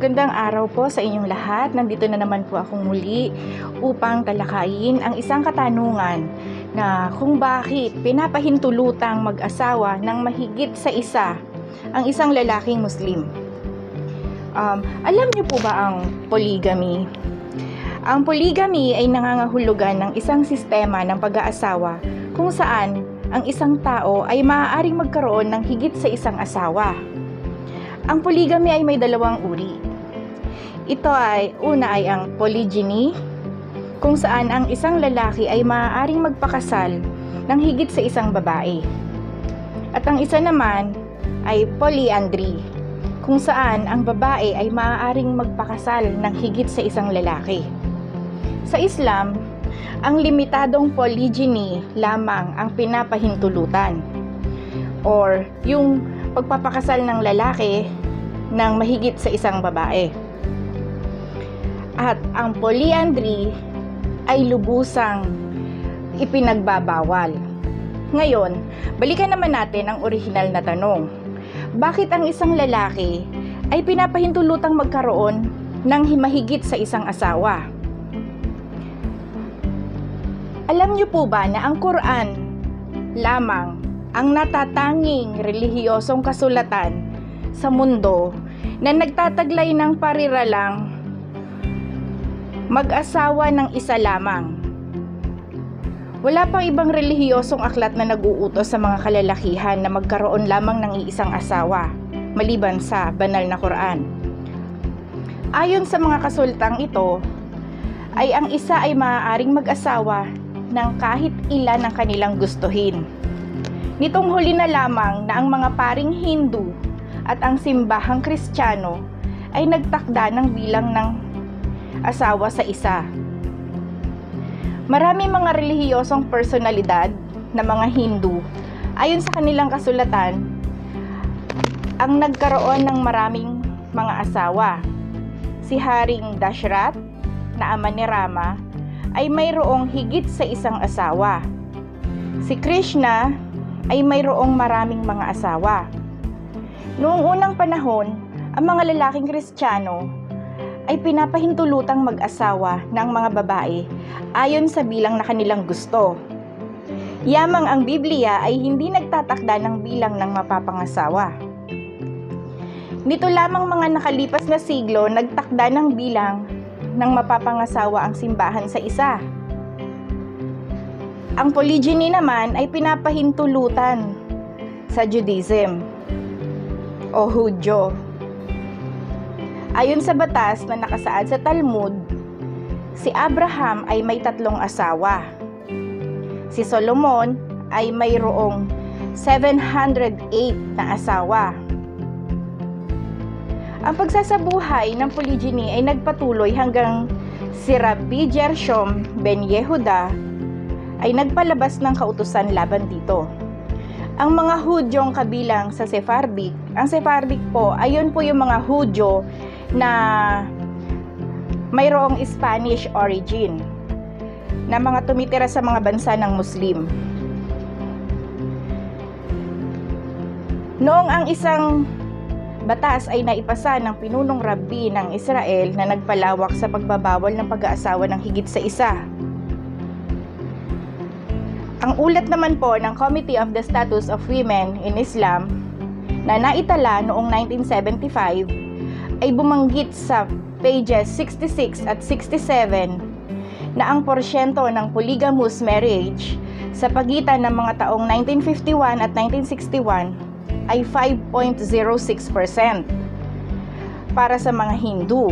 Magandang araw po sa inyong lahat. Nandito na naman po akong muli upang talakayin ang isang katanungan na kung bakit pinapahintulutang mag-asawa ng mahigit sa isa ang isang lalaking Muslim. Alam niyo po ba ang polygamy? Ang polygamy ay nangangahulugan ng isang sistema ng pag-aasawa kung saan ang isang tao ay maaaring magkaroon ng higit sa isang asawa. Ang polygamy ay may dalawang uri. Ito una ay ang polygyny, kung saan ang isang lalaki ay maaaring magpakasal ng higit sa isang babae. At ang isa naman ay polyandry, kung saan ang babae ay maaaring magpakasal ng higit sa isang lalaki. Sa Islam, ang limitadong polygyny lamang ang pinapahintulutan, or yung pagpapakasal ng lalaki ng mahigit sa isang babae. At ang polyandry ay lubusang ipinagbabawal. Ngayon, balikan naman natin ang orihinal na tanong. Bakit ang isang lalaki ay pinapahintulutang magkaroon ng mahigit sa isang asawa? Alam niyo po ba na ang Quran lamang ang natatanging relihiyosong kasulatan sa mundo na nagtataglay ng pariralang mag-asawa ng isa lamang? Wala pang ibang relihiyosong aklat na nag-uutos sa mga kalalakihan na magkaroon lamang ng iisang asawa, maliban sa banal na Quran. Ayon sa mga kasultang ito, ay ang isa ay maaaring mag-asawa ng kahit ilan ang kanilang gustuhin. Nitong huli na lamang na ang mga paring Hindu at ang simbahang Kristiyano ay nagtakda ng bilang ng asawa sa isa. Maraming mga relihiyosong personalidad na mga Hindu, ayon sa kanilang kasulatan, ang nagkaroon ng maraming mga asawa. Si Haring Dashrath na ama ni Rama ay mayroong higit sa isang asawa. Si Krishna ay mayroong maraming mga asawa. Noong unang panahon, ang mga lalaking Kristiyano ay pinapahintulutang mag-asawa ng mga babae ayon sa bilang na kanilang gusto. Yamang ang Biblia ay hindi nagtatakda ng bilang ng mapapangasawa. Nito lamang mga nakalipas na siglo nagtakda ng bilang ng mapapangasawa ang simbahan sa isa. Ang polygyny naman ay pinapahintulutan sa Judaism o Hudyo. Ayon sa batas na nakasaad sa Talmud, si Abraham ay may 3 asawa. Si Solomon ay mayroong 708 na asawa. Ang pagsasabuhay ng polygyny ay nagpatuloy hanggang si Rabbi Gershom ben Yehuda ay nagpalabas ng kautusan laban dito. Ang mga Hudyong kabilang sa Sephardic, ang Sephardic po, ayon po yung mga Hudyo na mayroong Spanish origin, na mga tumitira sa mga bansa ng Muslim. Noong ang isang batas ay naipasa ng pinunong rabbi ng Israel na nagpalawak sa pagbabawal ng pag-aasawa ng higit sa isa. Ang ulat naman po ng Committee of the Status of Women in Islam na naitala noong 1975 ay bumanggit sa pages 66 at 67 na ang porsyento ng polygamous marriage sa pagitan ng mga taong 1951 at 1961 ay 5.06% para sa mga Hindu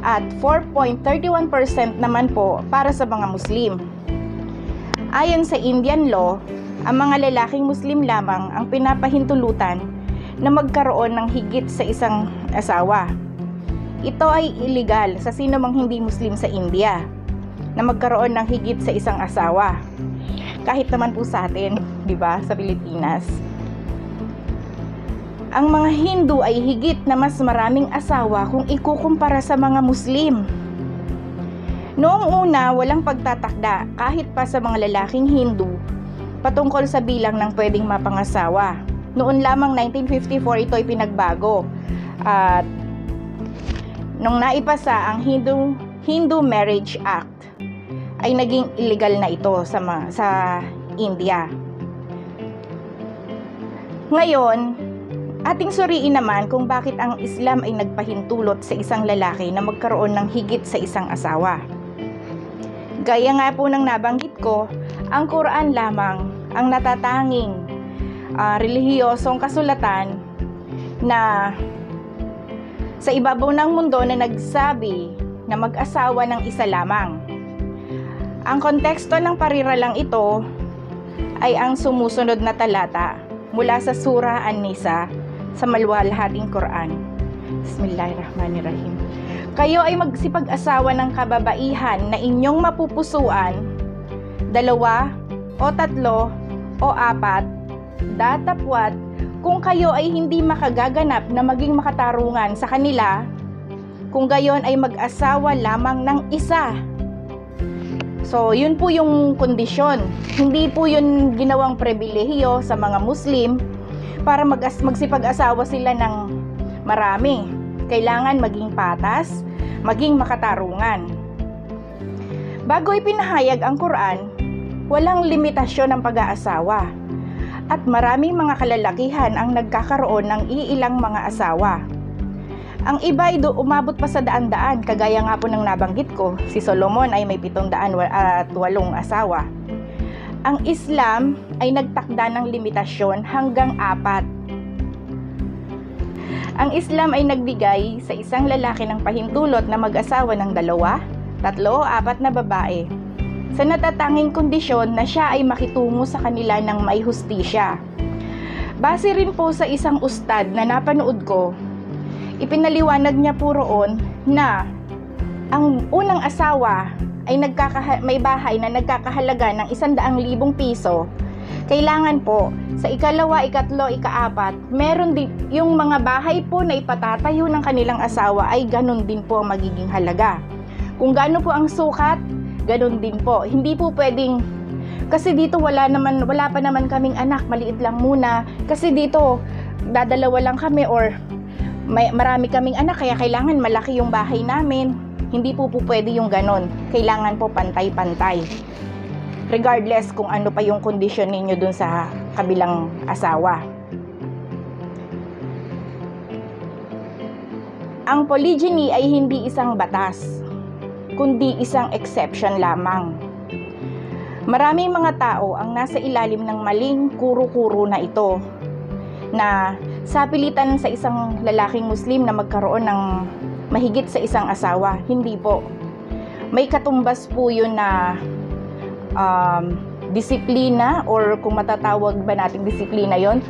at 4.31% naman po para sa mga Muslim. Ayon sa Indian law, ang mga lalaking Muslim lamang ang pinapahintulutan na magkaroon ng higit sa isang asawa. Ito ay illegal sa sino mang hindi Muslim sa India na magkaroon ng higit sa isang asawa. Kahit naman po sa atin, di ba, sa Pilipinas. Ang mga Hindu ay higit na mas maraming asawa kung ikukumpara sa mga Muslim. Noong una, walang pagtatakda kahit pa sa mga lalaking Hindu patungkol sa bilang ng pwedeng mapangasawa. Noon lamang 1954 ito ay pinagbago. At nung naipasa ang Hindu Marriage Act, ay naging illegal na ito sa India. Ngayon, ating suriin naman kung bakit ang Islam ay nagpahintulot sa isang lalaki na magkaroon ng higit sa isang asawa. Gaya nga po ng nabanggit ko, ang Quran lamang ang natatanging relihiyosong kasulatan na sa ibabaw ng mundo na nagsabi na mag-asawa ng isa lamang. Ang konteksto ng pariralang ito ay ang sumusunod na talata mula sa Surah An-Nisa sa maluwalhating Quran. Bismillahirrahmanirrahim. Kayo ay magsipag-asawa ng kababaihan na inyong mapupusuan, 2 o 3 o 4, datapwat kung kayo ay hindi makagaganap na maging makatarungan sa kanila, kung gayon ay mag-asawa lamang ng isa. So, yun po yung kondisyon. Hindi po yun ginawang pribilehiyo sa mga Muslim para magsipag-asawa sila ng marami. Kailangan maging patas, maging makatarungan. Bago ipinahayag ang Quran, walang limitasyon ng pag-aasawa. At maraming mga kalalakihan ang nagkakaroon ng iilang mga asawa. Ang iba ay umabot pa sa daan-daan, kagaya nga po ng nabanggit ko, si Solomon ay may 708 asawa. Ang Islam ay nagtakda ng limitasyon hanggang 4. Ang Islam ay nagbigay sa isang lalaki ng pahintulot na mag-asawa ng 2, 3 o 4 na babae, sa natatanging kondisyon na siya ay makitungo sa kanila ng may hustisya. Base rin po sa isang ustad na napanood ko, ipinaliwanag niya po roon na ang unang asawa ay may bahay na nagkakahalaga ng 100,000 piso. Kailangan po sa ikalawa, ikatlo, ika-4, meron din yung mga bahay po na ipatatayo ng kanilang asawa ay ganun din po ang magiging halaga. Kung gaano po ang sukat, ganun din po. Hindi po pwedeng, kasi dito wala pa naman kaming anak, maliit lang muna. Kasi dito dadalawa lang kami or marami kaming anak, kaya kailangan malaki yung bahay namin. Hindi po pwede yung ganon. Kailangan po pantay-pantay. Regardless kung ano pa yung kondisyon ninyo dun sa kabilang asawa. Ang polygyny ay hindi isang batas, kundi isang exception lamang. Maraming mga tao ang nasa ilalim ng maling kuro-kuro na ito, na sa pilitan sa isang lalaking Muslim na magkaroon ng mahigit sa isang asawa. Hindi po. May katumbas po yun na disiplina, or kung matatawag ba natin disiplina yon,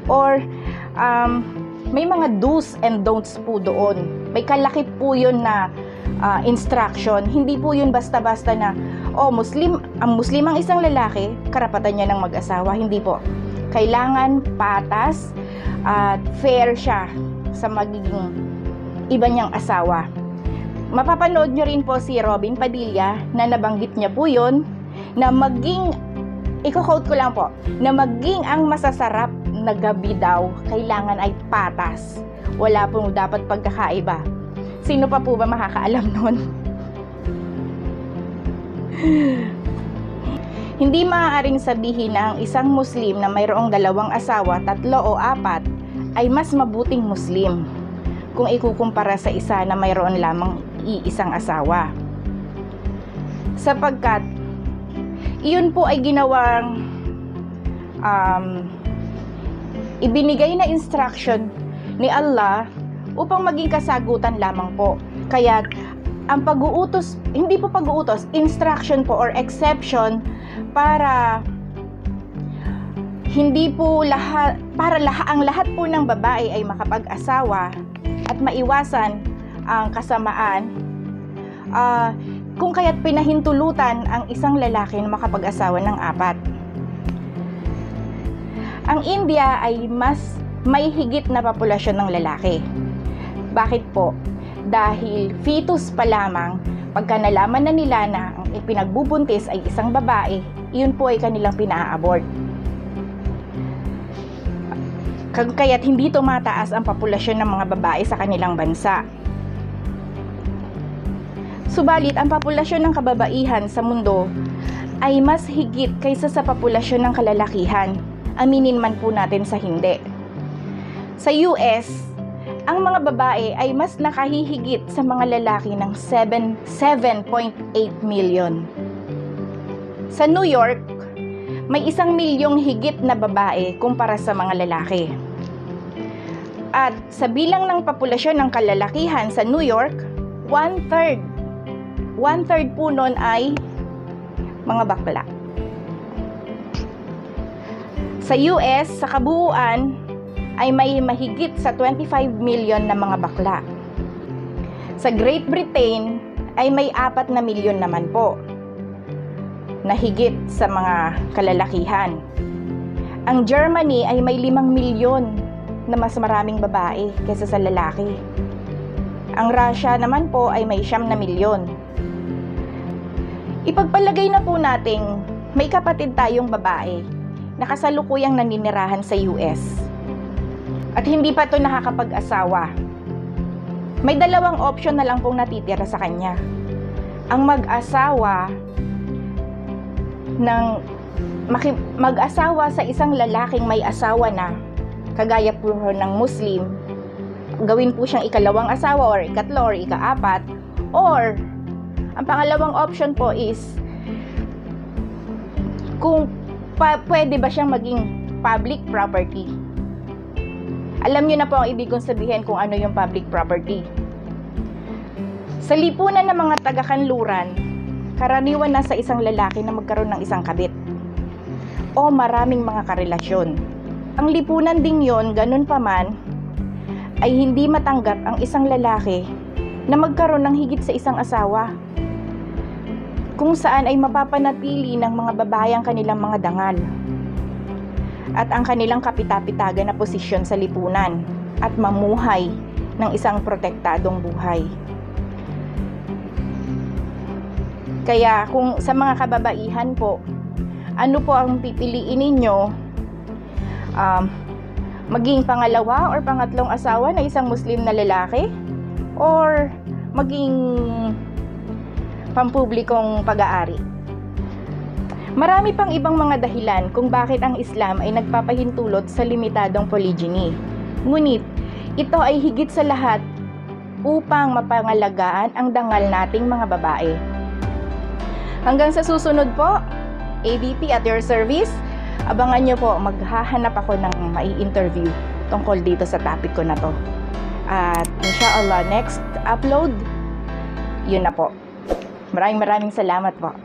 or may mga do's and don'ts po doon. May kalakip po yun na instruction. Hindi po yun basta-basta na ang Muslim ang isang lalaki, karapatan niya ng mag-asawa. Hindi po. Kailangan patas at fair siya sa magiging iba niyang asawa. Mapapanood nyo rin po si Robin Padilla na nabanggit niya po yun, na maging, i-quote ko lang po, na maging ang masasarap na gabi daw, kailangan ay patas. Wala pong dapat pagkakaiba. Sino pa po ba makakaalam nun? Hindi maaaring sabihin na ang isang Muslim na mayroong 2 asawa, 3 o 4 ay mas mabuting Muslim kung ikukumpara sa isa na mayroon lamang iisang asawa. Sapagkat iyon po ay ginawang ibinigay na instruction ni Allah upang maging kasagutan lamang po. Kaya ang pag-uutos, hindi po pag-uutos, instruction po or exception para hindi po ang lahat po ng babae ay makapag-asawa at maiwasan ang kasamaan. Kung kaya't pinahintulutan ang isang lalaki na makapag-asawa ng 4. Ang India ay mas may higit na populasyon ng lalaki. Bakit po? Dahil fetus pa lamang, pagka nalaman na nila na ang ipinagbubuntis ay isang babae, iyon po ay kanilang pina-abort. Kaya't hindi tumataas ang populasyon ng mga babae sa kanilang bansa. Subalit, ang populasyon ng kababaihan sa mundo ay mas higit kaysa sa populasyon ng kalalakihan. Aminin man po natin sa hindi. Sa US, ang mga babae ay mas nakahihigit sa mga lalaki ng 7.8 million. Sa New York, may 1 milyong higit na babae kumpara sa mga lalaki. At sa bilang ng populasyon ng kalalakihan sa New York, one-third po nun ay mga bakla. Sa US, sa kabuuan, ay may mahigit sa 25 million na mga bakla. Sa Great Britain, ay may 4 na milyon naman po na higit sa mga kalalakihan. Ang Germany ay may 5 milyon na mas maraming babae kaysa sa lalaki. Ang Russia naman po ay may 9 na milyon. Ipagpalagay na po nating may kapatid tayong babae na kasalukuyang naninirahan sa US at hindi pa ito nakakapag-asawa. May 2 option na lang pong natitira sa kanya. Ang mag-asawa sa isang lalaking may asawa na, kagaya po ng Muslim, gawin po siyang ikalawang asawa or ikatlo or ikaapat, or ang pangalawang option po is kung pwede ba siyang maging public property. Alam niyo na po ang ibig kong sabihin kung ano yung public property. Sa lipunan ng mga taga-kanluran, karaniwan na sa isang lalaki na magkaroon ng isang kabit o maraming mga karelasyon. Ang lipunan ding yon, ganun pa man, ay hindi matanggap ang isang lalaki na magkaroon ng higit sa isang asawa, kung saan ay mapapanatili ng mga babae ang kanilang mga dangal at ang kanilang kapitapitagan na posisyon sa lipunan at mamuhay ng isang protektadong buhay. Kaya kung sa mga kababaihan po, ano po ang pipiliin ninyo? Maging pangalawa or pangatlong asawa na isang Muslim na lalaki? Or maging pampublikong pag-aari? Marami pang ibang mga dahilan kung bakit ang Islam ay nagpapahintulot sa limitadong polygyny. Ngunit, ito ay higit sa lahat upang mapangalagaan ang dangal nating mga babae. Hanggang sa susunod po, ABP at your service. Abangan nyo po, maghahanap ako ng mai-interview tungkol dito sa topic ko na to. At inshallah, next upload, yun na po. Maraming salamat po.